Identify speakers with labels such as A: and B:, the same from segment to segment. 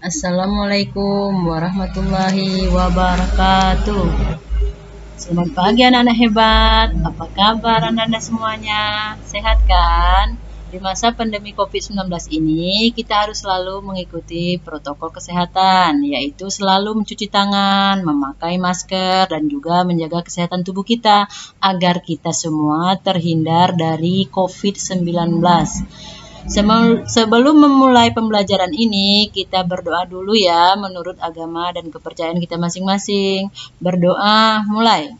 A: Assalamualaikum warahmatullahi wabarakatuh. Selamat pagi anak-anak hebat. Apa kabar anak-anak semuanya? Sehat kan? Di masa pandemi COVID-19 ini, kita harus selalu mengikuti protokol kesehatan, yaitu selalu mencuci tangan, memakai masker, dan juga menjaga kesehatan tubuh kita agar kita semua terhindar dari COVID-19. Sebelum memulai pembelajaran ini, kita berdoa dulu ya menurut agama dan kepercayaan kita masing-masing. Berdoa mulai.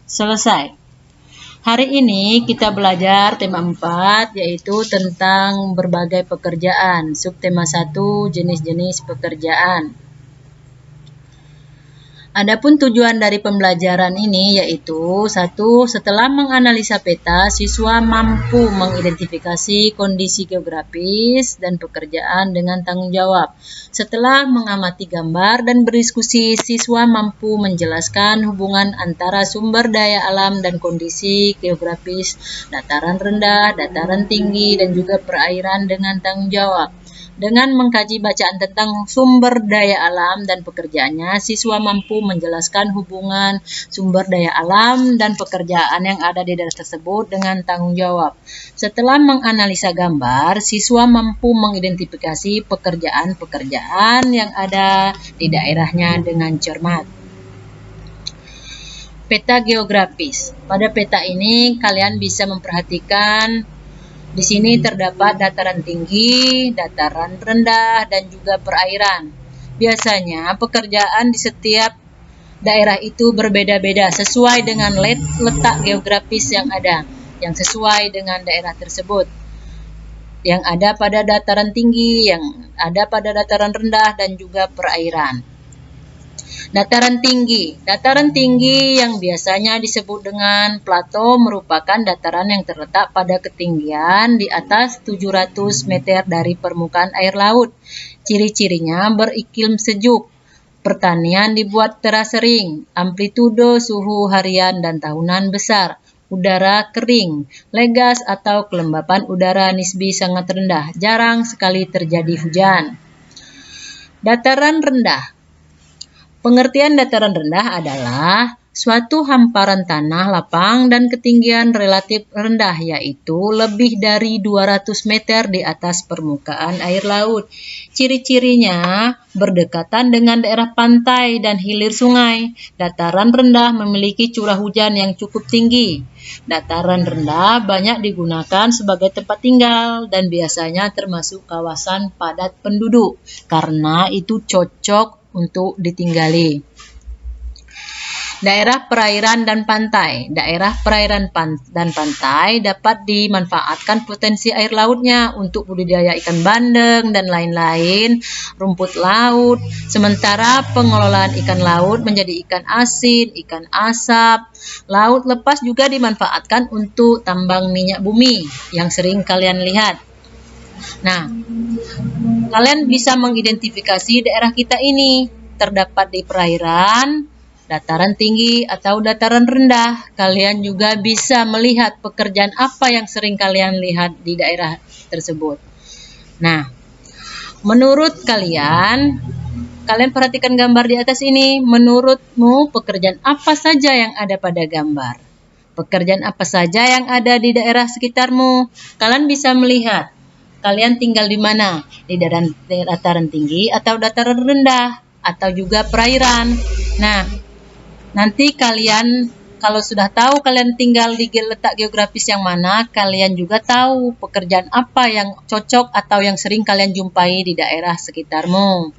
A: Selesai. Hari ini kita belajar tema 4, yaitu tentang berbagai pekerjaan. Subtema 1, jenis-jenis pekerjaan. Adapun tujuan dari pembelajaran ini yaitu 1. Setelah menganalisa peta, siswa mampu mengidentifikasi kondisi geografis dan pekerjaan dengan tanggung jawab. Setelah mengamati gambar dan berdiskusi, siswa mampu menjelaskan hubungan antara sumber daya alam dan kondisi geografis dataran rendah, dataran tinggi, dan juga perairan dengan tanggung jawab. Dengan mengkaji bacaan tentang sumber daya alam dan pekerjaannya, siswa mampu menjelaskan hubungan sumber daya alam dan pekerjaan yang ada di daerah tersebut dengan tanggung jawab. Setelah menganalisa gambar, siswa mampu mengidentifikasi pekerjaan-pekerjaan yang ada di daerahnya dengan cermat. Peta geografis. Pada peta ini, kalian bisa memperhatikan di sini terdapat dataran tinggi, dataran rendah, dan juga perairan. Biasanya pekerjaan di setiap daerah itu berbeda-beda sesuai dengan letak geografis yang ada, yang sesuai dengan daerah tersebut. Yang ada pada dataran tinggi, yang ada pada dataran rendah, dan juga perairan. Dataran tinggi yang biasanya disebut dengan plato merupakan dataran yang terletak pada ketinggian di atas 700 meter dari permukaan air laut. Ciri-cirinya beriklim sejuk, pertanian dibuat terasering, amplitudo suhu harian dan tahunan besar, udara kering, legas atau kelembapan udara nisbi sangat rendah, jarang sekali terjadi hujan. Dataran rendah. Pengertian dataran rendah adalah suatu hamparan tanah lapang dan ketinggian relatif rendah, yaitu lebih dari 200 meter di atas permukaan air laut. Ciri-cirinya berdekatan dengan daerah pantai dan hilir sungai. Dataran rendah memiliki curah hujan yang cukup tinggi. Dataran rendah banyak digunakan sebagai tempat tinggal dan biasanya termasuk kawasan padat penduduk karena itu cocok untuk ditinggali. Daerah perairan dan pantai. Daerah perairan dan pantai dapat dimanfaatkan potensi air lautnya untuk budidaya ikan bandeng dan lain-lain, rumput laut. Sementara pengelolaan ikan laut menjadi ikan asin, ikan asap. Laut lepas juga dimanfaatkan untuk tambang minyak bumi yang sering kalian lihat. Nah, kalian bisa mengidentifikasi daerah kita ini terdapat di perairan, dataran tinggi, atau dataran rendah. Kalian juga bisa melihat pekerjaan apa yang sering kalian lihat di daerah tersebut. Nah, menurut kalian perhatikan gambar di atas ini. Menurutmu pekerjaan apa saja yang ada pada gambar? Pekerjaan apa saja yang ada di daerah sekitarmu? Kalian bisa melihat. Kalian tinggal di mana? Di dataran tinggi atau dataran rendah? Atau juga perairan? Nah, nanti kalian kalau sudah tahu kalian tinggal di letak geografis yang mana, kalian juga tahu pekerjaan apa yang cocok atau yang sering kalian jumpai di daerah sekitarmu.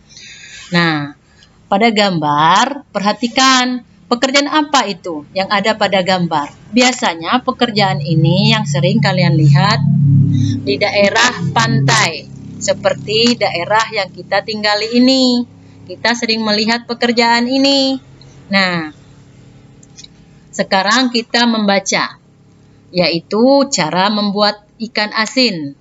A: Nah, pada gambar, perhatikan pekerjaan apa itu yang ada pada gambar. Biasanya pekerjaan ini yang sering kalian lihat di daerah pantai, seperti daerah yang kita tinggali ini. Kita sering melihat pekerjaan ini. Nah, sekarang kita membaca, yaitu cara membuat ikan asin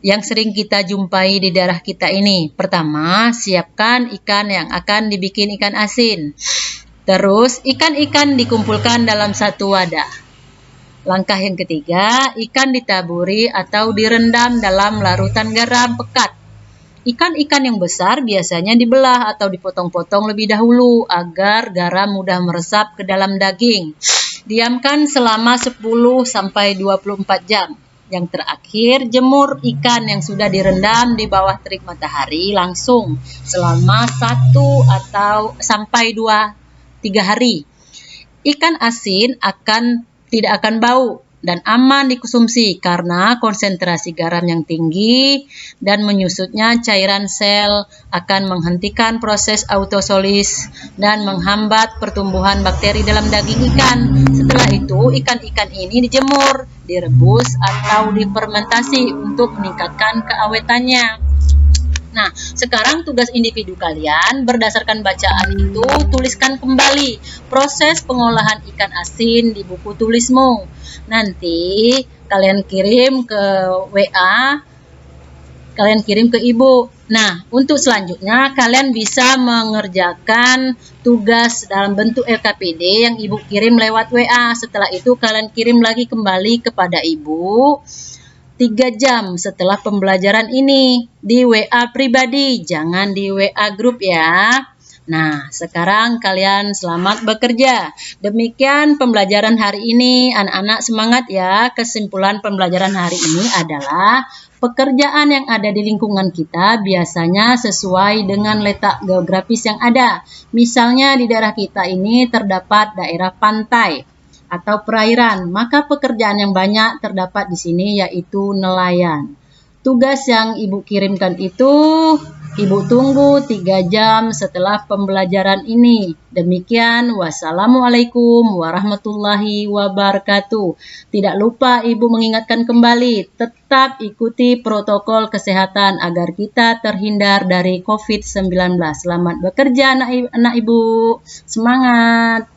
A: yang sering kita jumpai di daerah kita ini. Pertama, siapkan ikan yang akan dibikin ikan asin. Terus, ikan-ikan dikumpulkan dalam satu wadah. Langkah yang ketiga, ikan ditaburi atau direndam dalam larutan garam pekat. Ikan-ikan yang besar biasanya dibelah atau dipotong-potong lebih dahulu agar garam mudah meresap ke dalam daging. Diamkan selama 10-24 jam. Yang terakhir, jemur ikan yang sudah direndam di bawah terik matahari langsung selama 1-2-3 hari. Ikan asin tidak akan bau dan aman dikonsumsi karena konsentrasi garam yang tinggi, dan menyusutnya cairan sel akan menghentikan proses autosolis dan menghambat pertumbuhan bakteri dalam daging ikan. Setelah itu, ikan-ikan ini dijemur, direbus atau difermentasi untuk meningkatkan keawetannya. Nah, sekarang tugas individu kalian berdasarkan bacaan itu, tuliskan kembali proses pengolahan ikan asin di buku tulismu. Nanti kalian kirim ke WA, kalian kirim ke ibu. Nah, untuk selanjutnya kalian bisa mengerjakan tugas dalam bentuk LKPD yang ibu kirim lewat WA. Setelah itu kalian kirim lagi kembali kepada ibu 3 jam setelah pembelajaran ini di WA pribadi, jangan di WA grup ya. Nah, sekarang kalian selamat bekerja. Demikian pembelajaran hari ini, anak-anak semangat ya. Kesimpulan pembelajaran hari ini adalah pekerjaan yang ada di lingkungan kita biasanya sesuai dengan letak geografis yang ada. Misalnya di daerah kita ini terdapat daerah pantai atau perairan, maka pekerjaan yang banyak terdapat di sini yaitu nelayan. Tugas yang ibu kirimkan itu ibu tunggu 3 jam setelah pembelajaran ini. Demikian, wassalamualaikum warahmatullahi wabarakatuh. Tidak lupa ibu mengingatkan kembali, tetap ikuti protokol kesehatan agar kita terhindar dari COVID-19. Selamat bekerja anak ibu, semangat.